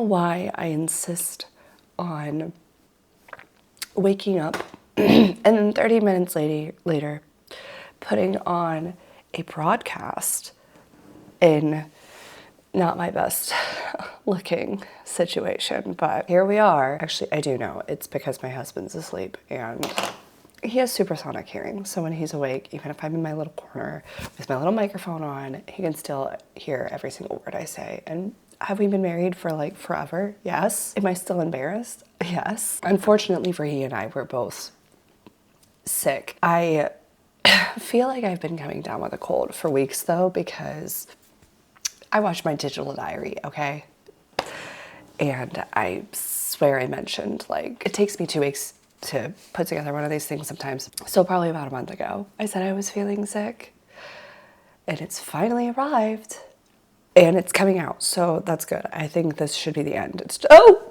why I insist on waking up and then 30 minutes later putting on a broadcast in not my best looking situation, but here we are. Actually, I do know it's because my husband's asleep and he has supersonic hearing. So when he's awake, even if I'm in my little corner with my little microphone on, he can still hear every single word I say. And have we been married for like forever? Yes. Am I still embarrassed? Yes. Unfortunately for he and I, we're both sick. I feel like I've been coming down with a cold for weeks though, because I watched my digital diary, okay? And I swear I mentioned, like, it takes me 2 weeks to put together one of these things sometimes. So probably about a month ago, I said I was feeling sick. And it's finally arrived. And it's coming out, so that's good. I think this should be the end. Oh!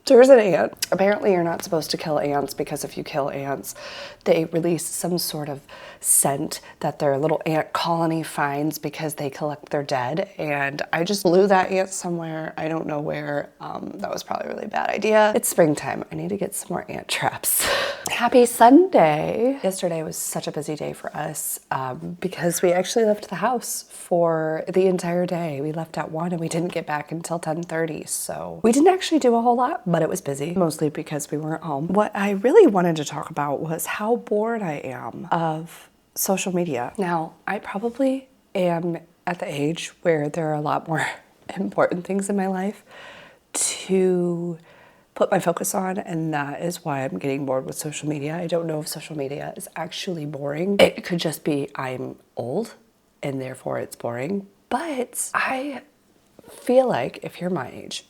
There's an ant. Apparently you're not supposed to kill ants because if you kill ants, they release some sort of scent that their little ant colony finds because they collect their dead. And I just blew that ant somewhere. I don't know where. That was probably a really bad idea. It's springtime. I need to get some more ant traps. Happy Sunday. Yesterday was such a busy day for us because we actually left the house for the entire day. We left at 1 and we didn't get back until 10:30. So we didn't actually do a whole lot, but it was busy, mostly because we weren't home. What I really wanted to talk about was how bored I am of social media. Now, I probably am at the age where there are a lot more important things in my life to put my focus on, and that is why I'm getting bored with social media. I don't know if social media is actually boring. It could just be I'm old and therefore it's boring. But I feel like if you're my age,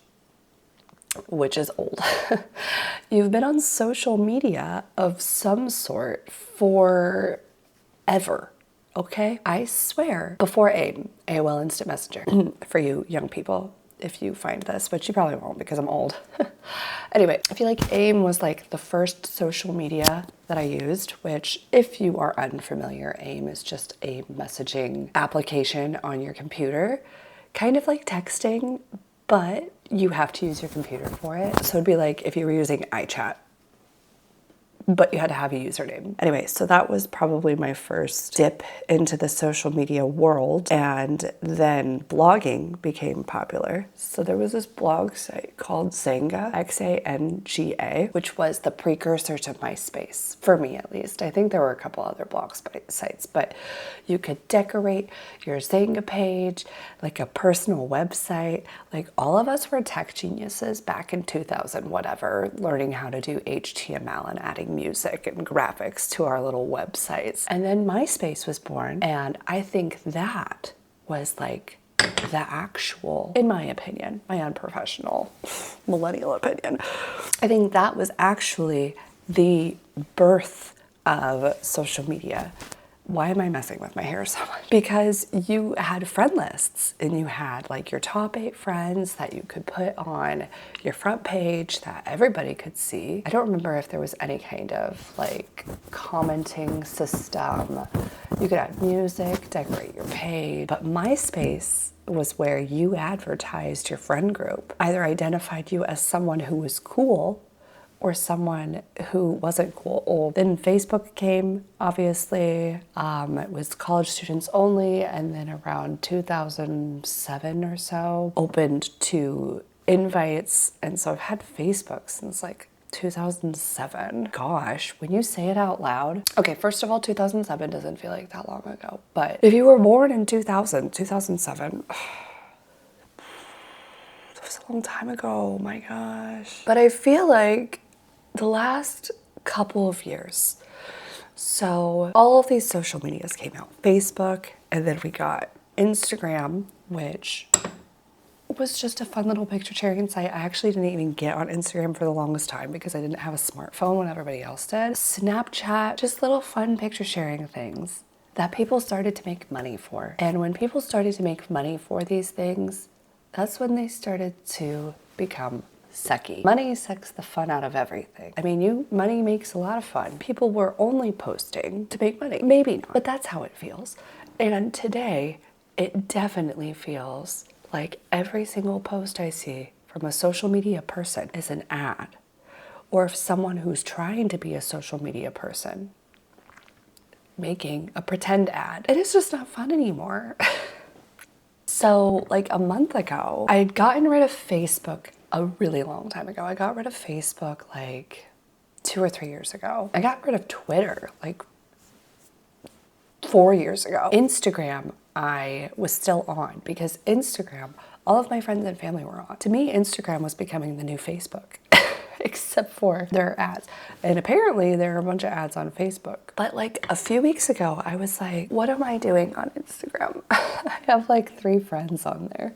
which is old, you've been on social media of some sort forever, okay? I swear, before AIM, AOL Instant Messenger, for you young people, if you find this, but you probably won't because I'm old. Anyway, I feel like AIM was like the first social media that I used, which if you are unfamiliar, AIM is just a messaging application on your computer, kind of like texting, but you have to use your computer for it. So it'd be like if you were using iChat, but you had to have a username. Anyway, so that was probably my first dip into the social media world. And then blogging became popular. So there was this blog site called Xanga, Xanga, which was the precursor to MySpace, for me at least. I think there were a couple other blog sites, but you could decorate your Xanga page, like a personal website. Like all of us were tech geniuses back in 2000, whatever, learning how to do HTML and adding music and graphics to our little websites. And then MySpace was born, and I think that was like the actual, in my opinion, my unprofessional millennial opinion, I think that was actually the birth of social media. Why am I messing with my hair so much? Because you had friend lists and you had like your top 8 friends that you could put on your front page that everybody could see. I don't remember if there was any kind of like commenting system. You could add music, decorate your page, but MySpace was where you advertised your friend group, either identified you as someone who was cool or someone who wasn't cool. Then Facebook came, obviously. It was college students only, and then around 2007 or so, opened to invites. And so I've had Facebook since like 2007. Gosh, when you say it out loud. Okay, first of all, 2007 doesn't feel like that long ago. But if you were born in 2007, that was a long time ago, oh my gosh. But I feel like the last couple of years, so all of these social medias came out. Facebook, and then we got Instagram, which was just a fun little picture sharing site. I actually didn't even get on Instagram for the longest time because I didn't have a smartphone when everybody else did. Snapchat, just little fun picture sharing things that people started to make money for. And when people started to make money for these things, that's when they started to become sucky. Money sucks the fun out of everything. I mean, money makes a lot of fun. People were only posting to make money. Maybe not, but that's how it feels. And today, it definitely feels like every single post I see from a social media person is an ad, or if someone who's trying to be a social media person making a pretend ad. It is just not fun anymore. So like a month ago, I had gotten rid of Facebook a really long time ago. I got rid of Facebook like 2 or 3 years ago. I got rid of Twitter like 4 years ago. Instagram, I was still on because Instagram, all of my friends and family were on. To me, Instagram was becoming the new Facebook. Except for their ads. And apparently there are a bunch of ads on Facebook. But like a few weeks ago, I was like, what am I doing on Instagram? I have like 3 friends on there.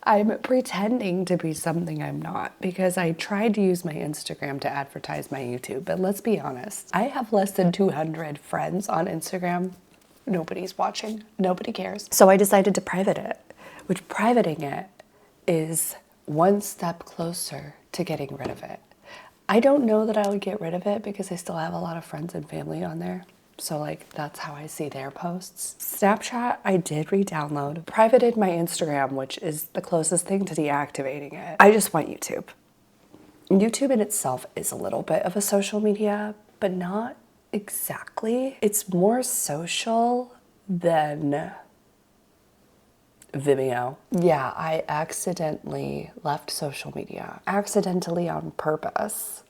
I'm pretending to be something I'm not because I tried to use my Instagram to advertise my YouTube. But let's be honest, I have less than 200 friends on Instagram. Nobody's watching, nobody cares. So I decided to private it, which privating it is one step closer to getting rid of it. I don't know that I would get rid of it because I still have a lot of friends and family on there. So like that's how I see their posts. Snapchat, I did re-download. Privated my Instagram, which is the closest thing to deactivating it. I just want YouTube. YouTube in itself is a little bit of a social media, but not exactly. It's more social than Vimeo. Yeah, I accidentally left social media. Accidentally on purpose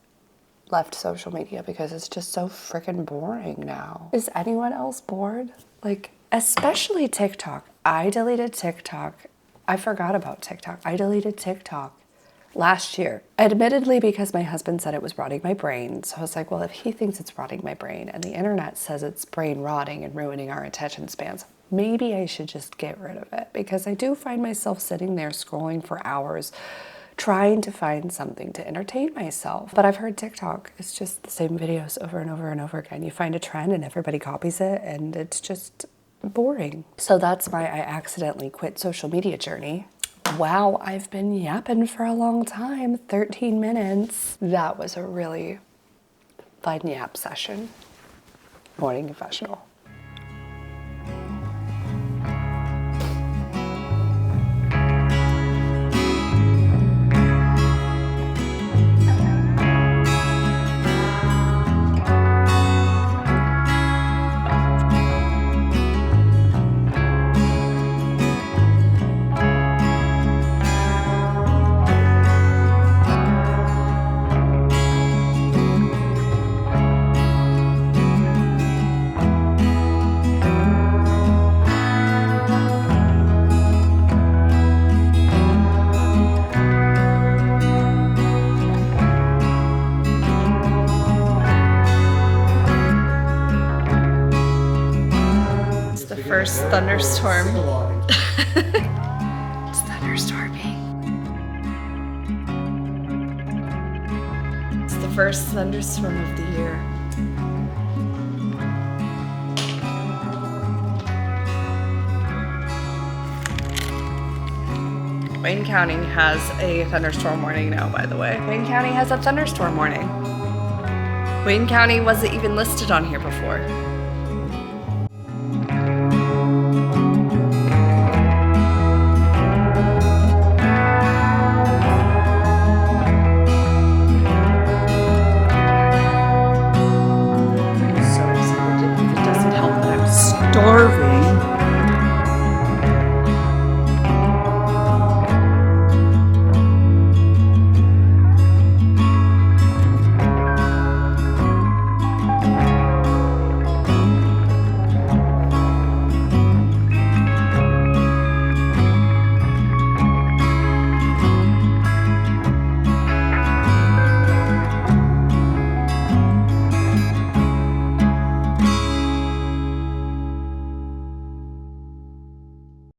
left social media because it's just so freaking boring now. Is anyone else bored? Like, especially TikTok. I deleted TikTok. I forgot about TikTok. I deleted TikTok last year. Admittedly, because my husband said it was rotting my brain. So I was like, well, if he thinks it's rotting my brain and the internet says it's brain rotting and ruining our attention spans, maybe I should just get rid of it because I do find myself sitting there scrolling for hours trying to find something to entertain myself. But I've heard TikTok, it's just the same videos over and over and over again. You find a trend and everybody copies it and it's just boring. So that's why I accidentally quit social media journey. Wow, I've been yapping for a long time, 13 minutes. That was a really fun yap session. Morning confessional. First thunderstorm. It's thunderstorming. It's the first thunderstorm of the year. Wayne County has a thunderstorm warning now, by the way. Wayne County has a thunderstorm warning. Wayne County wasn't even listed on here before.